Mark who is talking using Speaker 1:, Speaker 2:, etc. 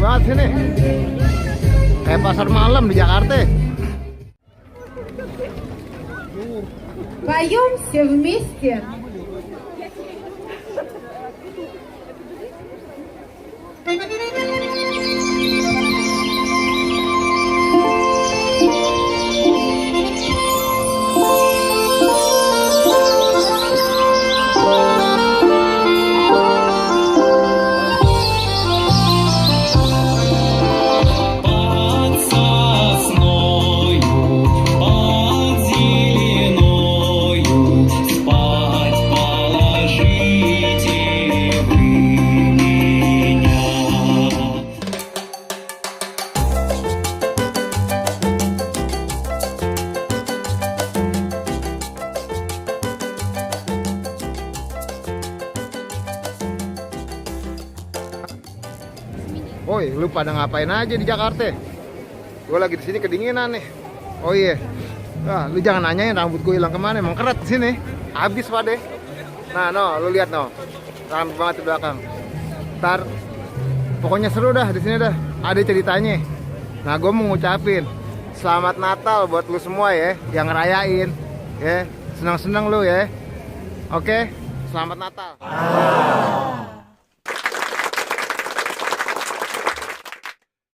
Speaker 1: banget sini. Kayak pasar malam di Jakarta.
Speaker 2: Поем все вместе.
Speaker 1: Woi, lu pada ngapain aja di Jakarta? Gue lagi di sini kedinginan nih. Oh iya. Nah, lu jangan nanyain rambut gue hilang kemana, emang keret di sini. Habis pade. Nah, no, lu lihat no. Rambut banget di belakang. Ntar pokoknya seru dah di sini dah. Ada ceritanya. Nah, gue mau ngucapin Selamat Natal buat lu semua ya yang ngerayain. Ya, senang-senang lu ya. Oke, selamat Natal.